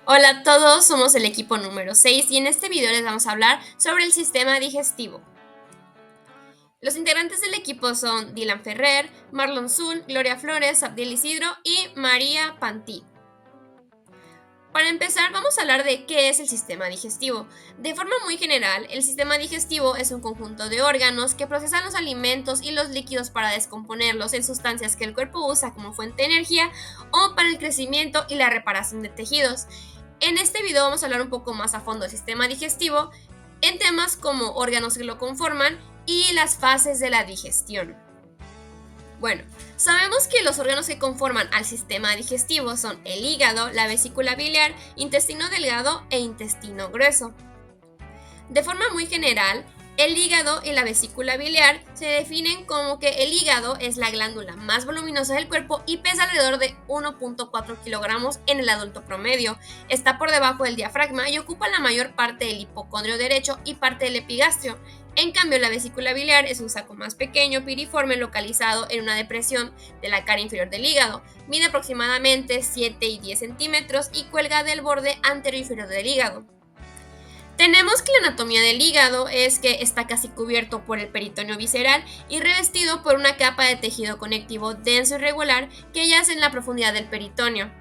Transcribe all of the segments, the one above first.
Hola a todos, somos el equipo número 6 y en este video les vamos a hablar sobre el sistema digestivo. Los integrantes del equipo son Dylan Ferrer, Marlon Zun, Gloria Flores, Abdiel Isidro y María Pantí. Para empezar, vamos a hablar de qué es el sistema digestivo. De forma muy general, el sistema digestivo es un conjunto de órganos que procesan los alimentos y los líquidos para descomponerlos en sustancias que el cuerpo usa como fuente de energía o para el crecimiento y la reparación de tejidos. En este video vamos a hablar un poco más a fondo del sistema digestivo en temas como órganos que lo conforman y las fases de la digestión. Bueno, sabemos que los órganos que conforman al sistema digestivo son el hígado, la vesícula biliar, intestino delgado e intestino grueso. De forma muy general, el hígado y la vesícula biliar se definen como que el hígado es la glándula más voluminosa del cuerpo y pesa alrededor de 1.4 kilogramos en el adulto promedio. Está por debajo del diafragma y ocupa la mayor parte del hipocondrio derecho y parte del epigastrio. En cambio, la vesícula biliar es un saco más pequeño, piriforme, localizado en una depresión de la cara inferior del hígado. Mide aproximadamente 7 y 10 centímetros y cuelga del borde anterior inferior del hígado. Tenemos que la anatomía del hígado es que está casi cubierto por el peritoneo visceral y revestido por una capa de tejido conectivo denso y regular que yace en la profundidad del peritoneo.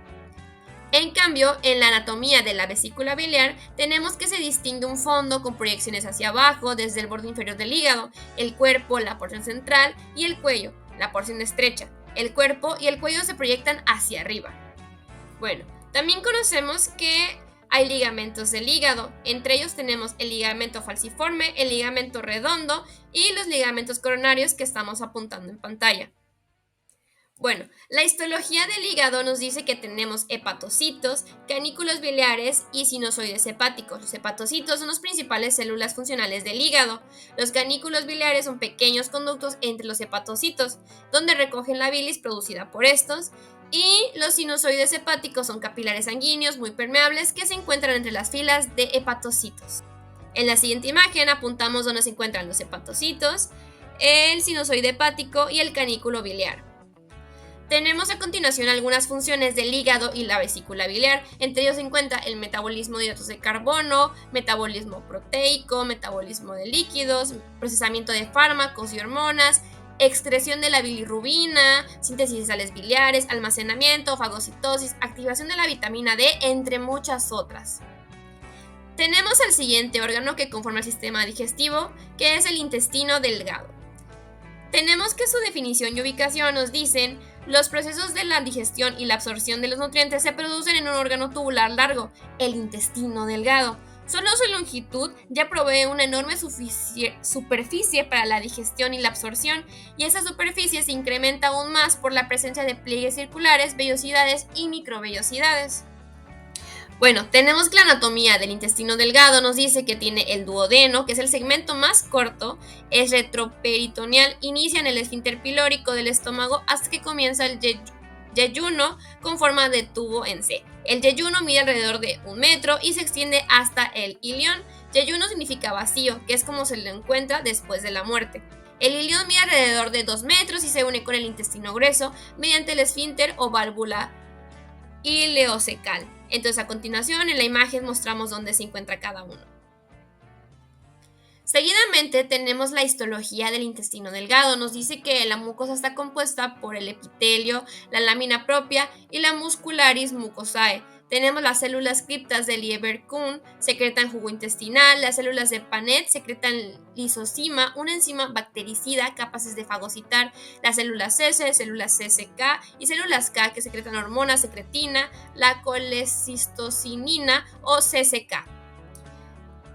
En cambio, en la anatomía de la vesícula biliar tenemos que se distingue un fondo con proyecciones hacia abajo desde el borde inferior del hígado, el cuerpo, la porción central y el cuello, la porción estrecha. El cuerpo y el cuello se proyectan hacia arriba. Bueno, también conocemos que hay ligamentos del hígado. Entre ellos tenemos el ligamento falciforme, el ligamento redondo y los ligamentos coronarios que estamos apuntando en pantalla. Bueno, la histología del hígado nos dice que tenemos hepatocitos, canículos biliares y sinusoides hepáticos. Los hepatocitos son las principales células funcionales del hígado. Los canículos biliares son pequeños conductos entre los hepatocitos, donde recogen la bilis producida por estos. Y los sinusoides hepáticos son capilares sanguíneos muy permeables que se encuentran entre las filas de hepatocitos. En la siguiente imagen apuntamos donde se encuentran los hepatocitos, el sinusoide hepático y el canículo biliar. Tenemos a continuación algunas funciones del hígado y la vesícula biliar. Entre ellos se encuentra el metabolismo de hidratos de carbono, metabolismo proteico, metabolismo de líquidos, procesamiento de fármacos y hormonas, excreción de la bilirrubina, síntesis de sales biliares, almacenamiento, fagocitosis, activación de la vitamina D, entre muchas otras. Tenemos el siguiente órgano que conforma el sistema digestivo, que es el intestino delgado. Tenemos que su definición y ubicación nos dicen: los procesos de la digestión y la absorción de los nutrientes se producen en un órgano tubular largo, el intestino delgado. Solo su longitud ya provee una enorme superficie para la digestión y la absorción, y esa superficie se incrementa aún más por la presencia de pliegues circulares, vellosidades y microvellosidades. Bueno, tenemos que la anatomía del intestino delgado nos dice que tiene el duodeno, que es el segmento más corto, es retroperitoneal, inicia en el esfínter pilórico del estómago hasta que comienza el yeyuno con forma de tubo en C. El yeyuno mide alrededor de 1 metro y se extiende hasta el ilion. Yeyuno significa vacío, que es como se lo encuentra después de la muerte. El ilion mide alrededor de 2 metros y se une con el intestino grueso mediante el esfínter o válvula ileocecal. Entonces, a continuación en la imagen mostramos dónde se encuentra cada uno. Seguidamente tenemos la histología del intestino delgado. Nos dice que la mucosa está compuesta por el epitelio, la lámina propia y la muscularis mucosae. Tenemos las células criptas de Lieberkühn, secretan jugo intestinal. Las células de Paneth secretan lisozima, una enzima bactericida capaces de fagocitar. Las células S, células CCK y células K que secretan hormona secretina, la colecistocinina o CCK.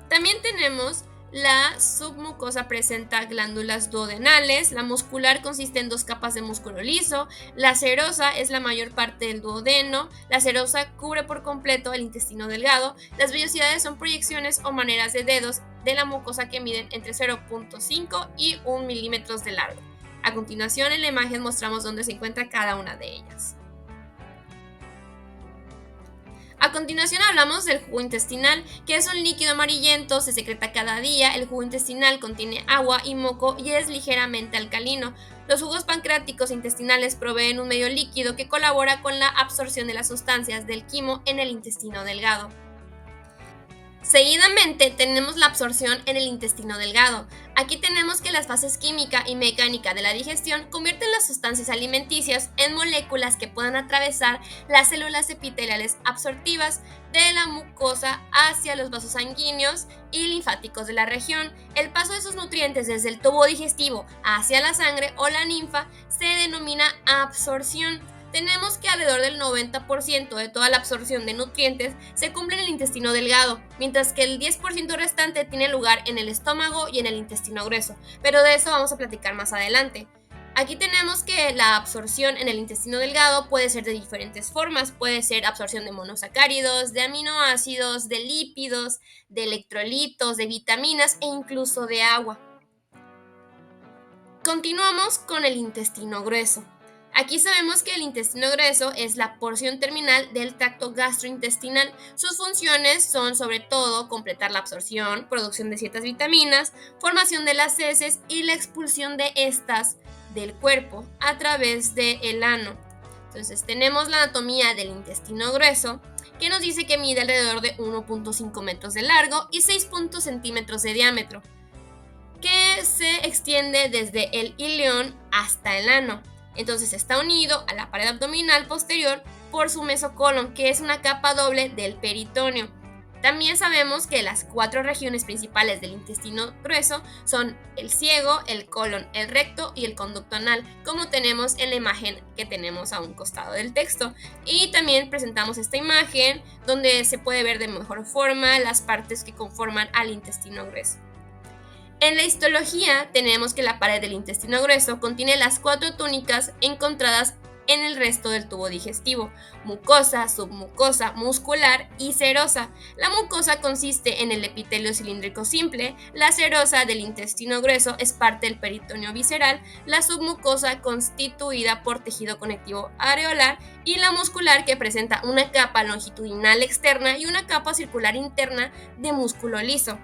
También tenemos la submucosa, presenta glándulas duodenales. La muscular consiste en 2 capas de músculo liso. La serosa es la mayor parte del duodeno. La serosa cubre por completo el intestino delgado. Las vellosidades son proyecciones o maneras de dedos de la mucosa que miden entre 0.5 y 1 milímetros de largo. A continuación en la imagen mostramos dónde se encuentra cada una de ellas. A continuación hablamos del jugo intestinal, que es un líquido amarillento, se secreta cada día. El jugo intestinal contiene agua y moco y es ligeramente alcalino. Los jugos pancreáticos e intestinales proveen un medio líquido que colabora con la absorción de las sustancias del quimo en el intestino delgado. Seguidamente tenemos la absorción en el intestino delgado. Aquí tenemos que las fases química y mecánica de la digestión convierten las sustancias alimenticias en moléculas que puedan atravesar las células epiteliales absortivas de la mucosa hacia los vasos sanguíneos y linfáticos de la región. El paso de esos nutrientes desde el tubo digestivo hacia la sangre o la linfa se denomina absorción. Tenemos que alrededor del 90% de toda la absorción de nutrientes se cumple en el intestino delgado, mientras que el 10% restante tiene lugar en el estómago y en el intestino grueso, pero de eso vamos a platicar más adelante. Aquí tenemos que la absorción en el intestino delgado puede ser de diferentes formas, puede ser absorción de monosacáridos, de aminoácidos, de lípidos, de electrolitos, de vitaminas e incluso de agua. Continuamos con el intestino grueso. Aquí sabemos que el intestino grueso es la porción terminal del tracto gastrointestinal. Sus funciones son sobre todo completar la absorción, producción de ciertas vitaminas, formación de las heces y la expulsión de estas del cuerpo a través del ano. Entonces tenemos la anatomía del intestino grueso, que nos dice que mide alrededor de 1.5 metros de largo y 6 centímetros de diámetro, que se extiende desde el ilion hasta el ano. Entonces está unido a la pared abdominal posterior por su mesocolon, que es una capa doble del peritoneo. También sabemos que las 4 regiones principales del intestino grueso son el ciego, el colon, el recto y el conducto anal, como tenemos en la imagen que tenemos a un costado del texto. Y también presentamos esta imagen donde se puede ver de mejor forma las partes que conforman al intestino grueso. En la histología tenemos que la pared del intestino grueso contiene las 4 túnicas encontradas en el resto del tubo digestivo: mucosa, submucosa, muscular y serosa. La mucosa consiste en el epitelio cilíndrico simple, la serosa del intestino grueso es parte del peritoneo visceral, la submucosa constituida por tejido conectivo areolar y la muscular, que presenta una capa longitudinal externa y una capa circular interna de músculo liso.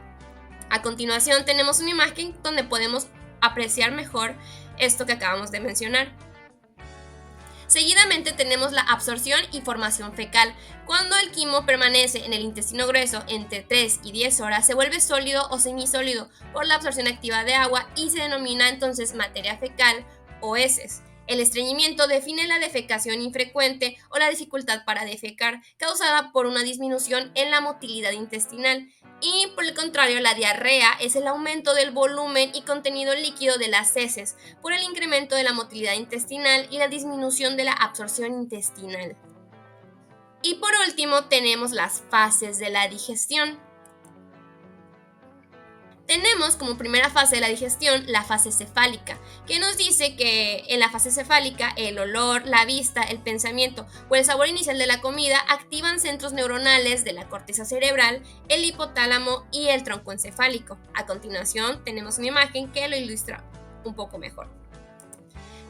A continuación tenemos una imagen donde podemos apreciar mejor esto que acabamos de mencionar. Seguidamente tenemos la absorción y formación fecal. Cuando el quimo permanece en el intestino grueso entre 3 y 10 horas, se vuelve sólido o semisólido por la absorción activa de agua y se denomina entonces materia fecal o heces. El estreñimiento define la defecación infrecuente o la dificultad para defecar, causada por una disminución en la motilidad intestinal. Y por el contrario, la diarrea es el aumento del volumen y contenido líquido de las heces por el incremento de la motilidad intestinal y la disminución de la absorción intestinal. Y por último tenemos las fases de la digestión. Tenemos como primera fase de la digestión la fase cefálica, que nos dice que en la fase cefálica el olor, la vista, el pensamiento o el sabor inicial de la comida activan centros neuronales de la corteza cerebral, el hipotálamo y el tronco encefálico. A continuación tenemos una imagen que lo ilustra un poco mejor.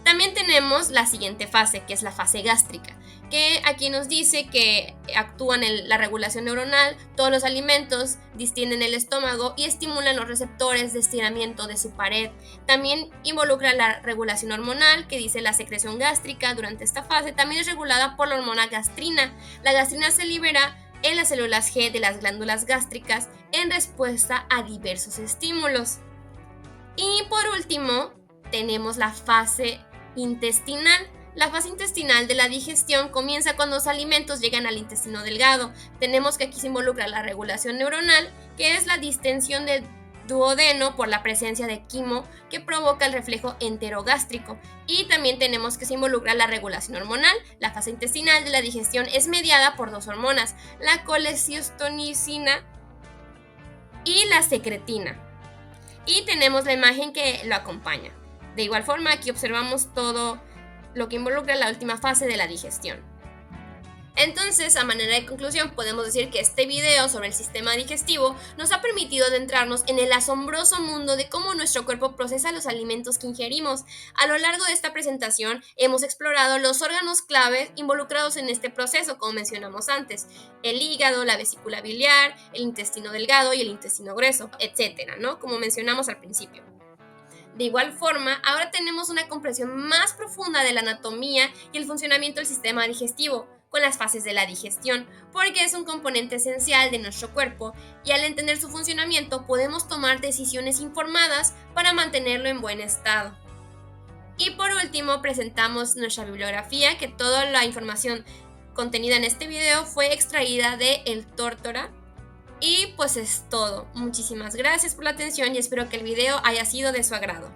También tenemos la siguiente fase, que es la fase gástrica, que aquí nos dice que actúan en la regulación neuronal, todos los alimentos distienden el estómago y estimulan los receptores de estiramiento de su pared. También involucra la regulación hormonal, que dice la secreción gástrica durante esta fase también es regulada por la hormona gastrina. La gastrina se libera en las células G de las glándulas gástricas en respuesta a diversos estímulos. Y por último, tenemos la fase intestinal. La fase intestinal de la digestión comienza cuando los alimentos llegan al intestino delgado. Tenemos que aquí se involucra la regulación neuronal, que es la distensión del duodeno por la presencia de quimo que provoca el reflejo enterogástrico. Y también tenemos que se involucra la regulación hormonal. La fase intestinal de la digestión es mediada por 2 hormonas, la colecistonicina y la secretina. Y tenemos la imagen que lo acompaña. De igual forma, aquí observamos todo lo que involucra la última fase de la digestión. Entonces, a manera de conclusión, podemos decir que este video sobre el sistema digestivo nos ha permitido adentrarnos en el asombroso mundo de cómo nuestro cuerpo procesa los alimentos que ingerimos. A lo largo de esta presentación hemos explorado los órganos claves involucrados en este proceso, como mencionamos antes: el hígado, la vesícula biliar, el intestino delgado y el intestino grueso, etcétera, ¿no? Como mencionamos al principio. De igual forma, ahora tenemos una comprensión más profunda de la anatomía y el funcionamiento del sistema digestivo, con las fases de la digestión, porque es un componente esencial de nuestro cuerpo y al entender su funcionamiento podemos tomar decisiones informadas para mantenerlo en buen estado. Y por último, presentamos nuestra bibliografía, que toda la información contenida en este video fue extraída de El Tórtora. Y pues es todo. Muchísimas gracias por la atención y espero que el video haya sido de su agrado.